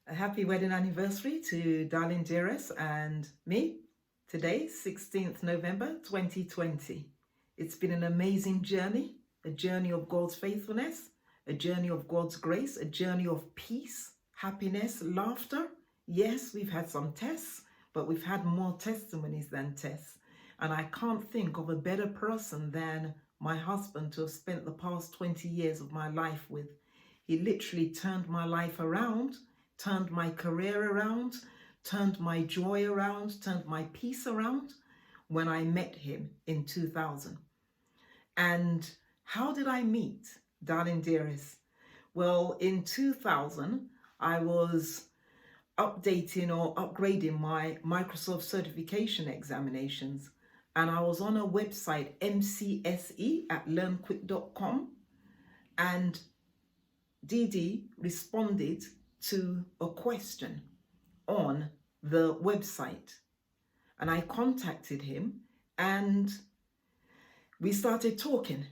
A happy wedding anniversary to darling dearest and me. Today, 16th November 2020. It's been an amazing journey, a journey of God's faithfulness, a journey of God's grace, a journey of peace, happiness, laughter. Yes, we've had some tests, but we've had more testimonies than tests. And I can't think of a better person than my husband to have spent the past 20 years of my life with. He literally turned my life around, turned my career around, turned my joy around, turned my peace around when I met him in 2000. And how did I meet darling dearest? Well, in 2000, I was updating or upgrading my Microsoft certification examinations. And I was on a website, MCSE at learnquick.com. And Didi responded to a question on the website, and I contacted him and we started talking.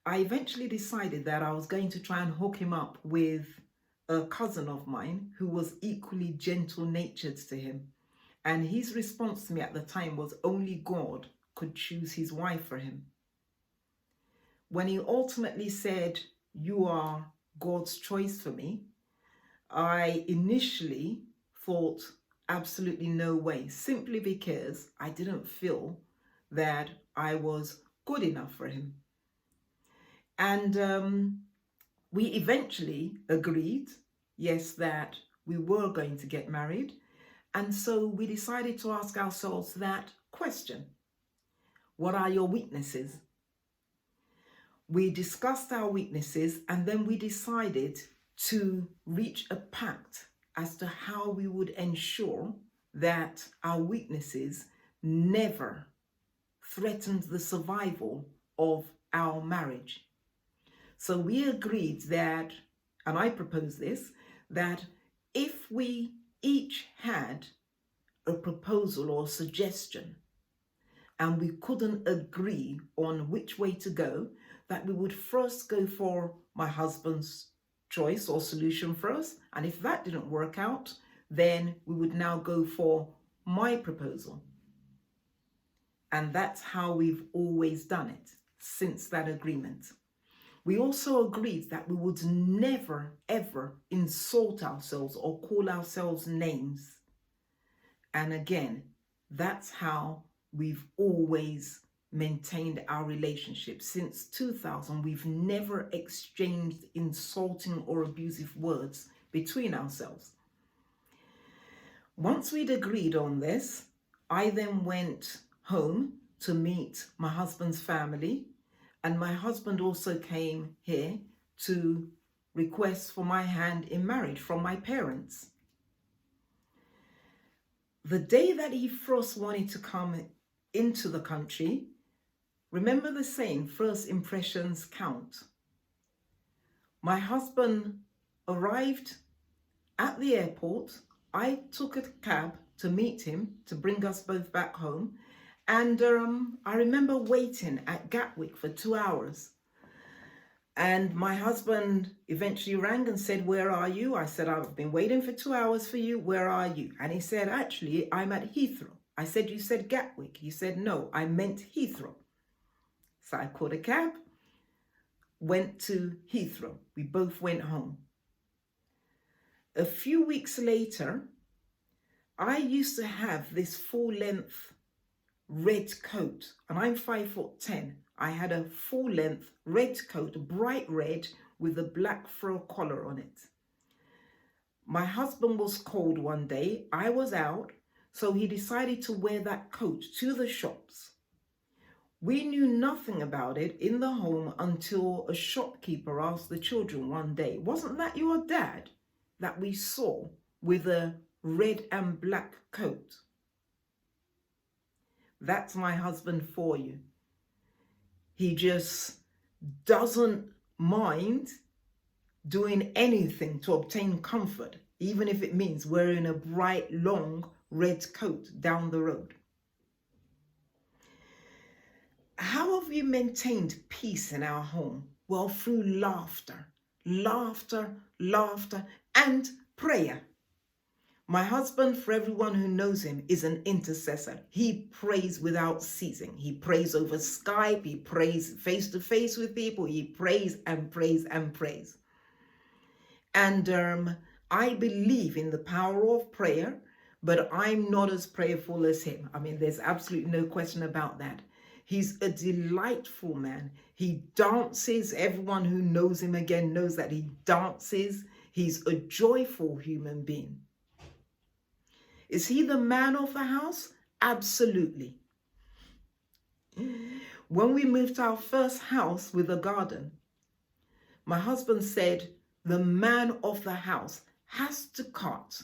I eventually decided that I was going to try and hook him up with a cousin of mine who was equally gentle-natured to him, and his response to me at the time was only God could choose his wife for him. When he ultimately said, "You are God's choice for me," I initially thought absolutely no way, simply because I didn't feel that I was good enough for him. And we eventually agreed, yes, that we were going to get married. And so we decided to ask ourselves that question: what are your weaknesses? We discussed our weaknesses, and then we decided to reach a pact as to how we would ensure that our weaknesses never threatened the survival of our marriage. So we agreed that, and I proposed this, that if we each had a proposal or suggestion and we couldn't agree on which way to go, that we would first go for my husband's choice or solution first. And if that didn't work out, then we would now go for my proposal. And that's how we've always done it since that agreement. We also agreed that we would never, ever insult ourselves or call ourselves names. And again, that's how we've always maintained our relationship. Since 2000, we've never exchanged insulting or abusive words between ourselves. Once we'd agreed on this, I then went home to meet my husband's family, and my husband also came here to request for my hand in marriage from my parents. The day that he first wanted to come into the country, remember the saying, first impressions count. My husband arrived at the airport. I took a cab to meet him, to bring us both back home. And I remember waiting at Gatwick for 2 hours. And my husband eventually rang and said, "Where are you?" I said, "I've been waiting for 2 hours for you. Where are you?" And he said, "Actually, I'm at Heathrow." I said, "You said Gatwick." He said, "No, I meant Heathrow." So I called a cab, went to Heathrow. We both went home. A few weeks later, I used to have this full-length red coat, and I'm 5'10". I had a full-length red coat, bright red, with a black fur collar on it. My husband was cold one day. I was out, so he decided to wear that coat to the shops. We knew nothing about it in the home until a shopkeeper asked the children one day, "Wasn't that your dad that we saw with a red and black coat?" That's my husband for you. He just doesn't mind doing anything to obtain comfort, even if it means wearing a bright, long red coat down the road. How have we maintained peace in our home? Well, through laughter, and prayer. My husband, for everyone who knows him, is an intercessor. He prays without ceasing. He prays over Skype. He prays face to face with people. He prays and prays and prays. And I believe in the power of prayer, but I'm not as prayerful as him. I mean, there's absolutely no question about that. He's a delightful man. He dances. Everyone who knows him again knows that he dances. He's a joyful human being. Is he the man of the house? Absolutely. When we moved to our first house with a garden, my husband said, the man of the house has to cut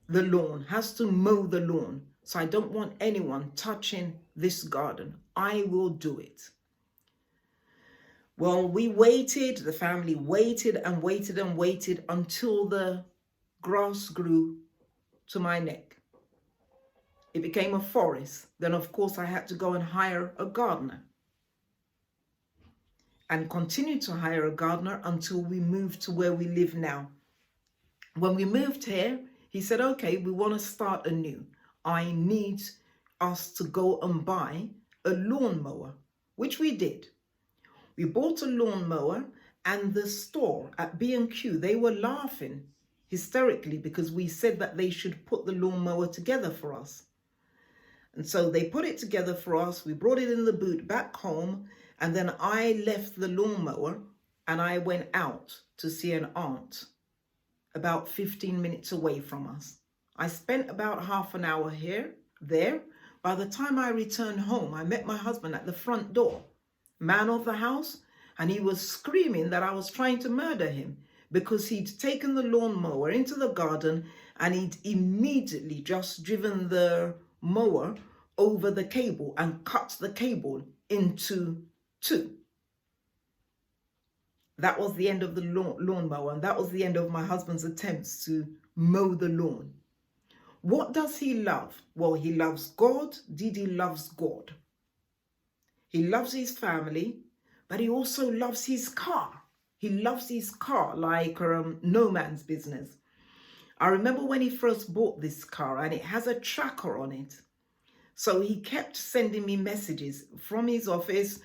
the lawn, has to mow the lawn. So I don't want anyone touching this garden. I will do it. Well, we waited, the family waited and waited and waited until the grass grew to my neck. It became a forest. Then, of course, I had to go and hire a gardener. And continue to hire a gardener until we moved to where we live now. When we moved here, he said, okay, we want to start anew. I need us to go and buy a lawnmower, which we did. We bought a lawnmower, and the store at B&Q, they were laughing hysterically because we said that they should put the lawnmower together for us. And so they put it together for us. We brought it in the boot back home. And then I left the lawnmower and I went out to see an aunt about 15 minutes away from us. I spent about half an hour there. By the time I returned home, I met my husband at the front door, man of the house, and he was screaming that I was trying to murder him because he'd taken the lawnmower into the garden and he'd immediately just driven the mower over the cable and cut the cable into two. That was the end of the lawnmower, and that was the end of my husband's attempts to mow the lawn. What does he love? Well, he loves God. Didi loves God. He loves his family, but he also loves his car. He loves his car like no man's business. I remember when he first bought this car, and it has a tracker on it. So he kept sending me messages from his office.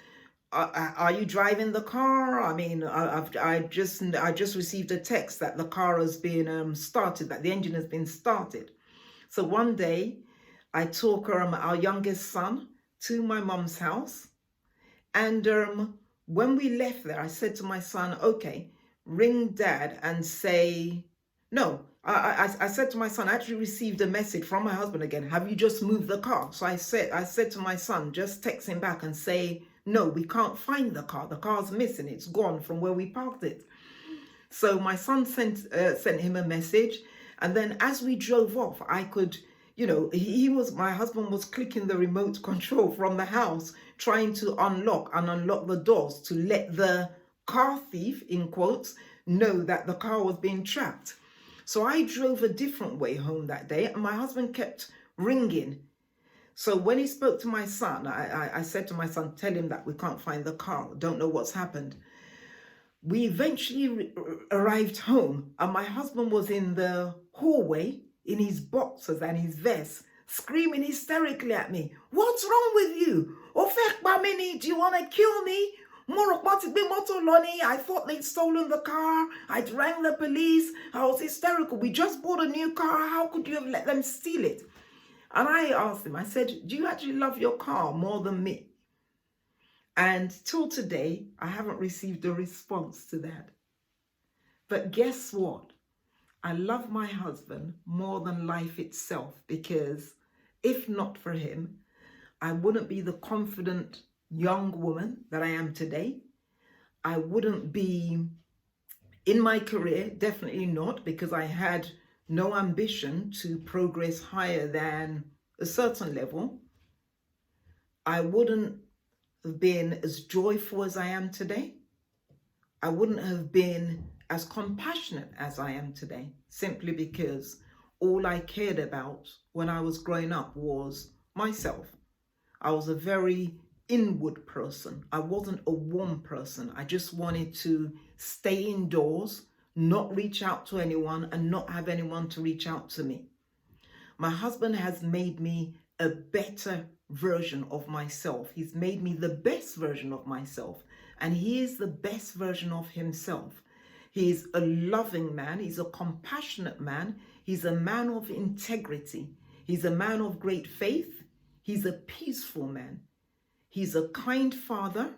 Are you driving the car? I mean, I just received a text that the car has been started, that the engine has been started. So one day I took our youngest son to my mum's house. And when we left there, I said to my son, okay, ring dad and say, no. I said to my son, I actually received a message from my husband again. Have you just moved the car? So I said to my son, just text him back and say, no, we can't find the car. The car's missing. It's gone from where we parked it. So my son sent him a message. And then as we drove off, I could, my husband was clicking the remote control from the house, trying to unlock the doors to let the car thief, in quotes, know that the car was being tracked. So I drove a different way home that day, and my husband kept ringing. So when he spoke to my son, I said to my son, tell him that we can't find the car, don't know what's happened. We eventually arrived home, and my husband was in the hallway in his boxers and his vest, screaming hysterically at me. What's wrong with you? Do you want to kill me? I thought they'd stolen the car. I'd rang the police. I was hysterical. We just bought a new car. How could you have let them steal it? And I asked him, I said, do you actually love your car more than me? And till today, I haven't received a response to that. But guess what? I love my husband more than life itself, because if not for him, I wouldn't be the confident young woman that I am today. I wouldn't be in my career, definitely not, because I had no ambition to progress higher than a certain level. I wouldn't have been as joyful as I am today. I wouldn't have been as compassionate as I am today, simply because all I cared about when I was growing up was myself. I was a very inward person. I wasn't a warm person. I just wanted to stay indoors, not reach out to anyone and not have anyone to reach out to me. My husband has made me a better version of myself. He's made me the best version of myself, and he is the best version of himself. He's a loving man. He's a compassionate man. He's a man of integrity. He's a man of great faith. He's a peaceful man. He's a kind father.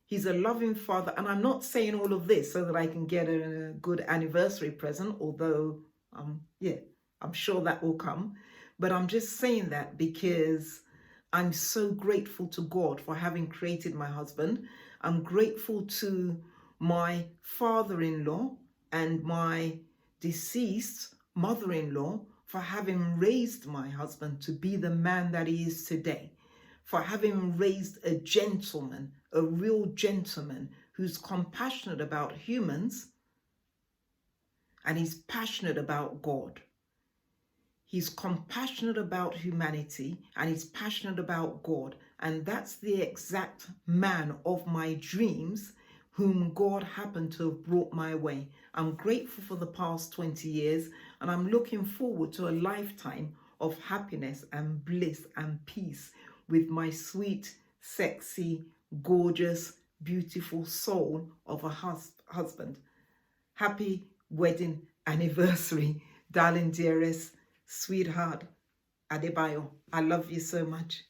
He's a loving father. And I'm not saying all of this so that I can get a good anniversary present, although, I'm sure that will come. But I'm just saying that because I'm so grateful to God for having created my husband. I'm grateful to my father-in-law and my deceased mother-in-law for having raised my husband to be the man that he is today, for having raised a gentleman, a real gentleman who's compassionate about humans and he's passionate about God. He's compassionate about humanity and he's passionate about God. And that's the exact man of my dreams whom God happened to have brought my way. I'm grateful for the past 20 years and I'm looking forward to a lifetime of happiness and bliss and peace with my sweet, sexy, gorgeous, beautiful soul of a husband. Happy wedding anniversary, darling dearest, sweetheart Adebayo. I love you so much.